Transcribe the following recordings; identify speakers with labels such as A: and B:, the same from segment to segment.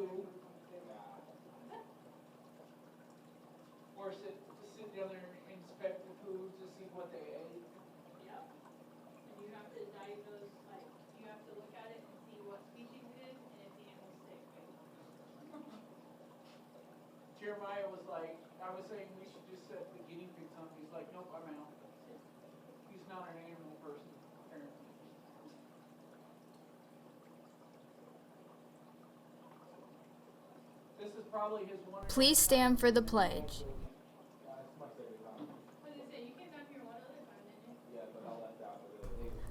A: food. Or sit down there and inspect the food to see what they ate.
B: Yep. And you have to diagnose, like, you have to look at it and see what species it is and if the animal's sick.
A: Jeremiah was like, I was saying we should just set the guinea pigs on. He's like, nope, I'm out. He's not an animal person, apparently. This is probably his one.
C: Please stand for the pledge.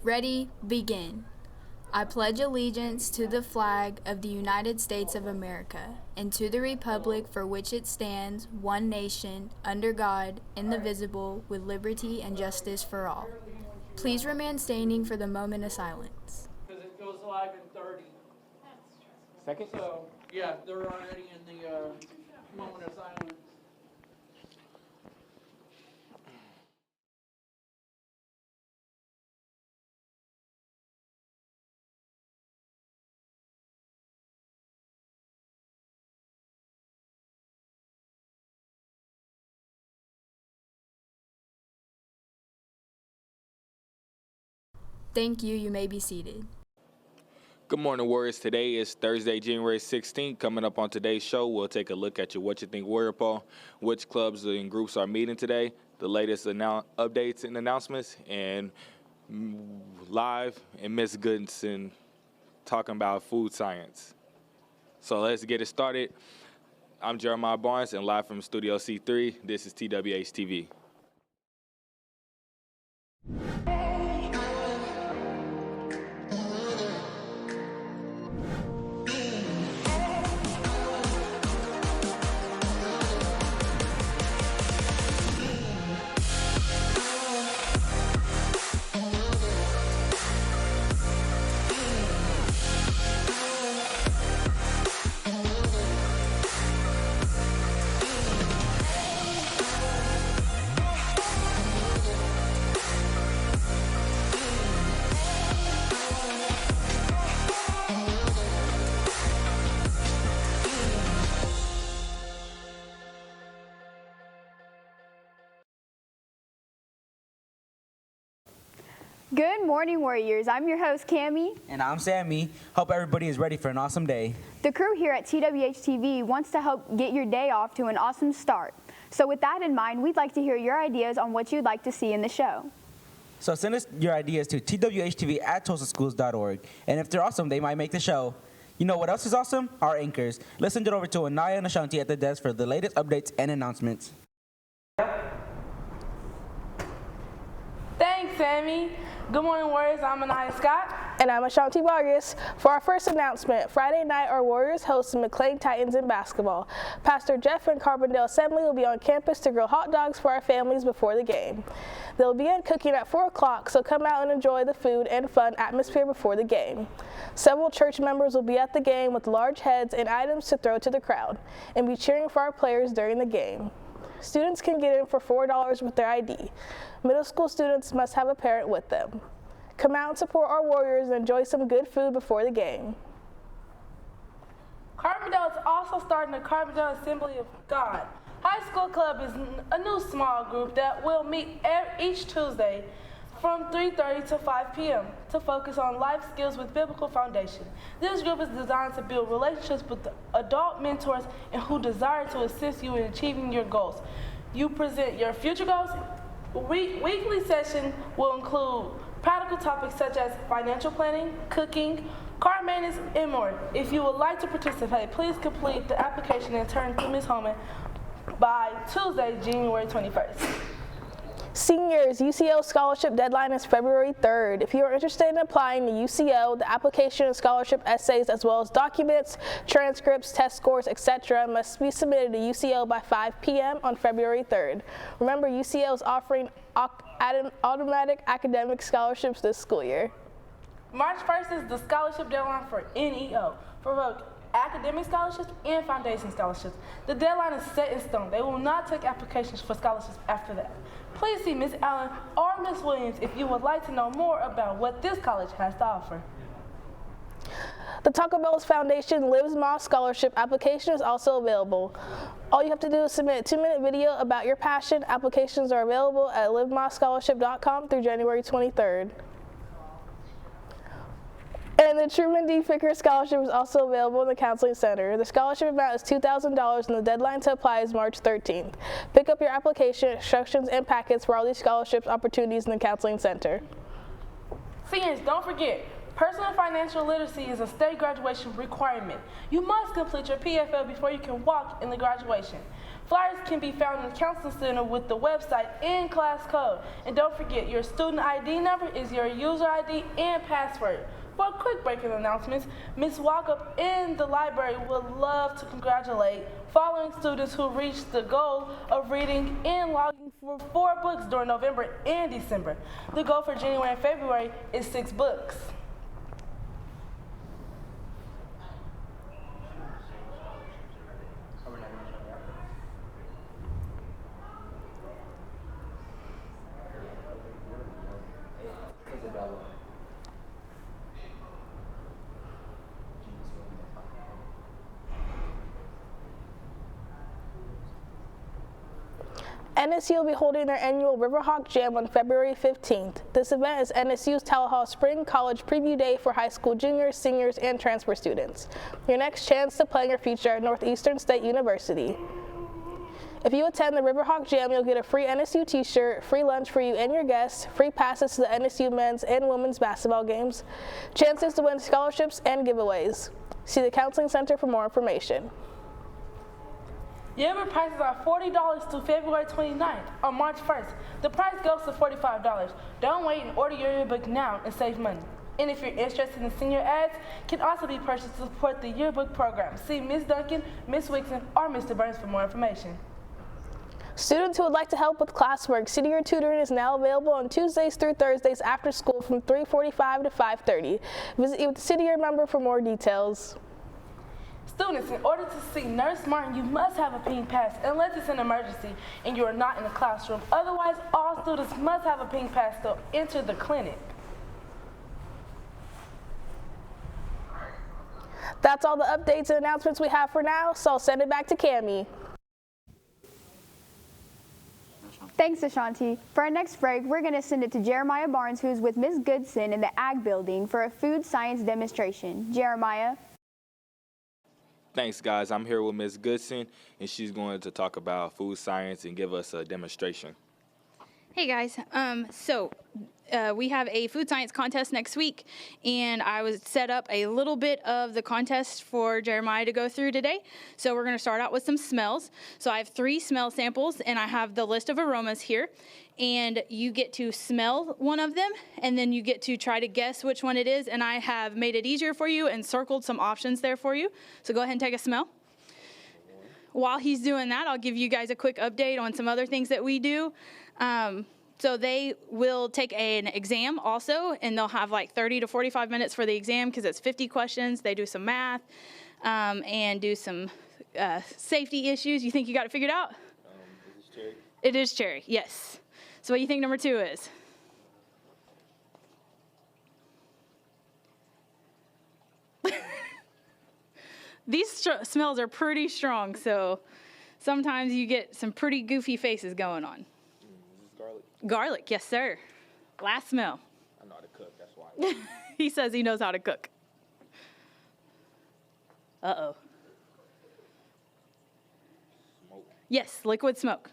C: Ready, begin. I pledge allegiance to the flag of the United States of America and to the republic for which it stands, one nation, under God, indivisible, with liberty and justice for all. Please remain standing for the moment of silence.
A: Because it goes live in 30.
D: Second?
A: So, yeah, they're already in the moment of silence.
C: Thank you. You may be seated.
D: Good morning, Warriors. Today is Thursday, January 16th. Coming up on today's show, we'll take a look at your What You Think Warrior poll, which clubs and groups are meeting today, the latest updates and announcements, and live and Miss Goodson talking about food science. So let's get it started. I'm Jeremiah Barnes, and live from Studio C3, this is TWHTV.
E: Good morning, Warriors. I'm your host, Cammie.
F: And I'm Sammy. Hope everybody is ready for an awesome day.
E: The crew here at TWHTV wants to help get your day off to an awesome start. So with that in mind, we'd like to hear your ideas on what you'd like to see in the show.
F: So send us your ideas to twhtv@tulsaschools.org. And if they're awesome, they might make the show. You know what else is awesome? Our anchors. Let's send it over to Anaya and Ashanti at the desk for the latest updates and announcements.
G: Thanks, Sammy. Good morning, Warriors. I'm Anaya Scott.
H: And I'm Ashanti Vargas. For our first announcement, Friday night our Warriors host the McLean Titans in basketball. Pastor Jeff and Carbondale Assembly will be on campus to grill hot dogs for our families before the game. They'll begin cooking at 4 o'clock, so come out and enjoy the food and fun atmosphere before the game. Several church members will be at the game with large heads and items to throw to the crowd and be cheering for our players during the game. Students can get in for $4 with their ID. Middle school students must have a parent with them. Come out and support our Warriors and enjoy some good food before the game.
G: Carbondale is also starting the Carbondale Assembly of God. High School Club is a new small group that will meet each Tuesday from 3:30 to 5 p.m. to focus on life skills with biblical foundation. This group is designed to build relationships with adult mentors and who desire to assist you in achieving your goals. You present your future goals. Weekly session will include practical topics such as financial planning, cooking, car maintenance, and more. If you would like to participate, please complete the application and turn to Ms. Holman by Tuesday, January 21st.
H: Seniors, UCO scholarship deadline is February 3rd. If you are interested in applying to UCO, the application and scholarship essays, as well as documents, transcripts, test scores, etc., must be submitted to UCO by 5 p.m. on February 3rd. Remember, UCO is offering automatic academic scholarships this school year.
G: March 1st is the scholarship deadline for NEO, for both academic scholarships and foundation scholarships. The deadline is set in stone. They will not take applications for scholarships after that. Please see Ms. Allen or Ms. Williams if you would like to know more about what this college has to offer.
H: The Taco Bell's Foundation Lives Moss Scholarship application is also available. All you have to do is submit a 2-minute video about your passion. Applications are available at livemossscholarship.com through January 23rd. And the Truman D. Ficker Scholarship is also available in the Counseling Center. The scholarship amount is $2,000 and the deadline to apply is March 13th. Pick up your application, instructions, and packets for all these scholarships opportunities in the Counseling Center.
G: Seniors, don't forget, personal financial literacy is a state graduation requirement. You must complete your PFL before you can walk in the graduation. Flyers can be found in the Counseling Center with the website and class code. And don't forget, your student ID number is your user ID and password. For a quick break in announcements, Ms. Walkup in the library would love to congratulate following students who reached the goal of reading and logging for 4 books during November and December. The goal for January and February is 6 books.
H: NSU will be holding their annual Riverhawk Jam on February 15th. This event is NSU's Tallahassee Spring College Preview Day for high school juniors, seniors, and transfer students. Your next chance to play your future at Northeastern State University. If you attend the Riverhawk Jam, you'll get a free NSU t-shirt, free lunch for you and your guests, free passes to the NSU men's and women's basketball games, chances to win scholarships and giveaways. See the Counseling Center for more information.
G: Yearbook prices are $40 through February 29th or March 1st. The price goes to $45. Don't wait and order your yearbook now and save money. And if you're interested in senior ads, can also be purchased to support the yearbook program. See Ms. Duncan, Ms. Wixon, or Mr. Burns for more information.
H: Students who would like to help with classwork, senior tutoring is now available on Tuesdays through Thursdays after school from 3:45 to 5:30. Visit with the city year member for more details.
G: Students, in order to see Nurse Martin, you must have a pink pass unless it's an emergency and you are not in the classroom. Otherwise, all students must have a pink pass to enter the clinic.
H: That's all the updates and announcements we have for now, so I'll send it back to Cammie.
E: Thanks, Ashanti. For our next break, we're going to send it to Jeremiah Barnes, who's with Ms. Goodson in the Ag Building for a food science demonstration. Jeremiah.
D: Thanks, guys. I'm here with Ms. Goodson, and she's going to talk about food science and give us a demonstration.
C: Hey guys, we have a food science contest next week, and I was set up a little bit of the contest for Jeremiah to go through today. So we're going to start out with some smells. So I have 3 smell samples, and I have the list of aromas here, and you get to smell one of them, and then you get to try to guess which one it is, and I have made it easier for you and circled some options there for you. So go ahead and take a smell. While he's doing that, I'll give you guys a quick update on some other things that we do. So they will take an exam also, and they'll have like 30 to 45 minutes for the exam because it's 50 questions. They do some math and do some safety issues. You think you got it figured out?
D: Is this cherry?
C: It is cherry, yes. So what do you think number 2 is? These smells are pretty strong, so sometimes you get some pretty goofy faces going on.
D: Is this garlic?
C: Garlic, yes, sir. Last smell.
D: I know how to cook, that's why.
C: He says he knows how to cook. Uh-oh.
D: Smoke.
C: Yes, liquid smoke.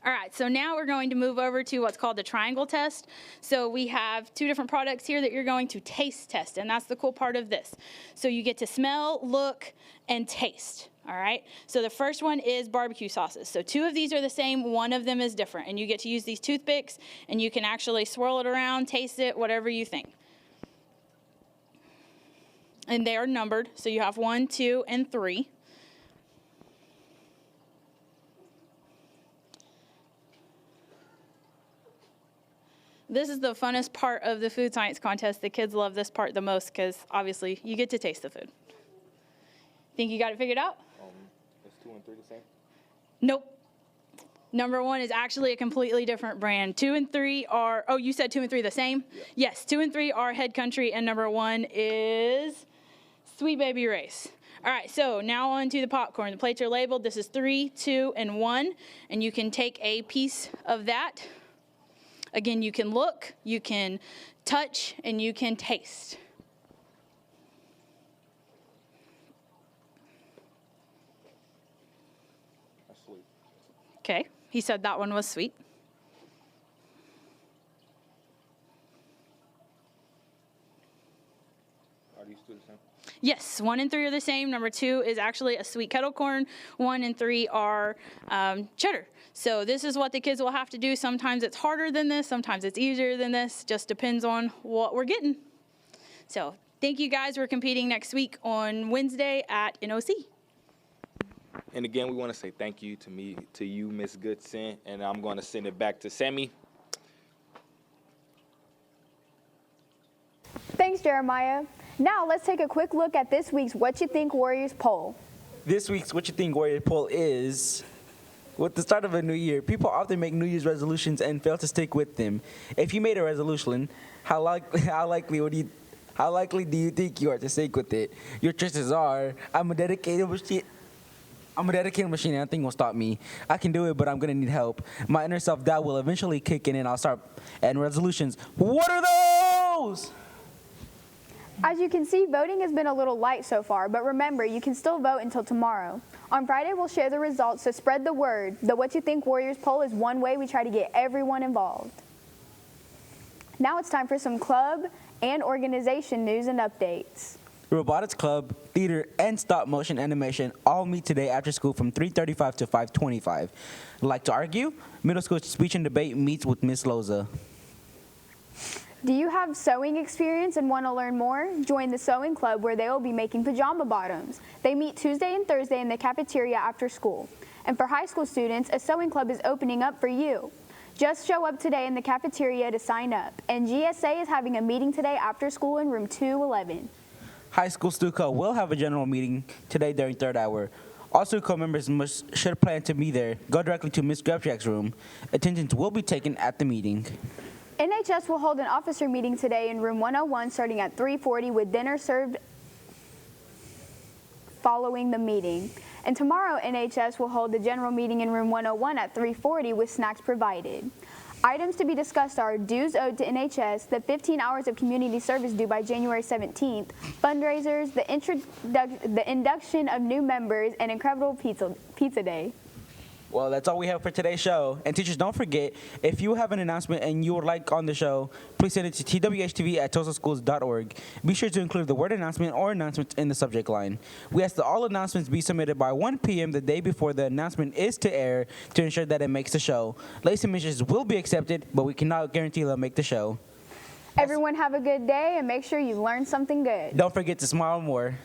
C: All right, so now we're going to move over to what's called the triangle test. So we have 2 different products here that you're going to taste test, and that's the cool part of this. So you get to smell, look, and taste. All right, so the first one is barbecue sauces. So 2 of these are the same, 1 of them is different, and you get to use these toothpicks, and you can actually swirl it around, taste it, whatever you think. And they are numbered, so you have 1, 2, and 3. This is the funnest part of the food science contest. The kids love this part the most because obviously you get to taste the food. Think you got it figured out?
D: Is 2 and 3 the same?
C: Nope. Number 1 is actually a completely different brand. 2 and 3 are, oh, you said 2 and 3 the same?
D: Yeah.
C: Yes, 2 and 3 are Head Country, and number 1 is
B: Sweet baby race. All right, so now on to the popcorn. The plates are labeled. This is 3, 2, and 1, and you can take a piece of that. Again, you can look, you can touch, and you can taste.
D: That's sweet.
B: Okay, he said that one was sweet.
D: Are these two the same?
B: Yes, 1 and 3 are the same. Number 2 is actually a sweet kettle corn. 1 and 3 are cheddar. So this is what the kids will have to do. Sometimes it's harder than this. Sometimes it's easier than this. Just depends on what we're getting. So thank you guys. We're competing next week on Wednesday at NOC.
D: And again, we want to say thank you to you, Miss Goodson, and I'm going to send it back to Sammy.
E: Thanks, Jeremiah. Now let's take a quick look at this week's What You Think Warriors poll.
F: This week's What You Think Warrior poll is, with the start of a new year, people often make New Year's resolutions and fail to stick with them. If you made a resolution, how likely do you think you are to stick with it? Your choices are, I'm a dedicated machine, and nothing will stop me. I can do it, but I'm going to need help. My inner self-doubt will eventually kick in, and I'll start. And resolutions, what are those?
E: As you can see, voting has been a little light so far, but remember, you can still vote until tomorrow. On Friday, we'll share the results, so spread the word. The What You Think Warriors poll is one way we try to get everyone involved. Now it's time for some club and organization news and updates.
F: Robotics Club, theater, and stop-motion animation all meet today after school from 3:35 to 5:25. Like to argue? Middle school speech and debate meets with Miss Loza.
E: Do you have sewing experience and want to learn more? Join the sewing club where they will be making pajama bottoms. They meet Tuesday and Thursday in the cafeteria after school. And for high school students, a sewing club is opening up for you. Just show up today in the cafeteria to sign up. And GSA is having a meeting today after school in room 211.
F: High school Stuco will have a general meeting today during third hour. All Stuco members should plan to be there. Go directly to Ms. Grabchak's room. Attendance will be taken at the meeting.
E: NHS will hold an officer meeting today in room 101 starting at 3:40 with dinner served following the meeting. And tomorrow, NHS will hold the general meeting in room 101 at 3:40 with snacks provided. Items to be discussed are dues owed to NHS, the 15 hours of community service due by January 17th, fundraisers, the induction of new members, and Incredible Pizza Day.
F: Well, that's all we have for today's show. And teachers, don't forget, if you have an announcement and you would like on the show, please send it to TWHTV@tulsaschools.org. Be sure to include the word announcement or announcements in the subject line. We ask that all announcements be submitted by 1 p.m. the day before the announcement is to air to ensure that it makes the show. Late submissions will be accepted, but we cannot guarantee they'll make the show.
E: Everyone have a good day and make sure you learn something good.
F: Don't forget to smile more.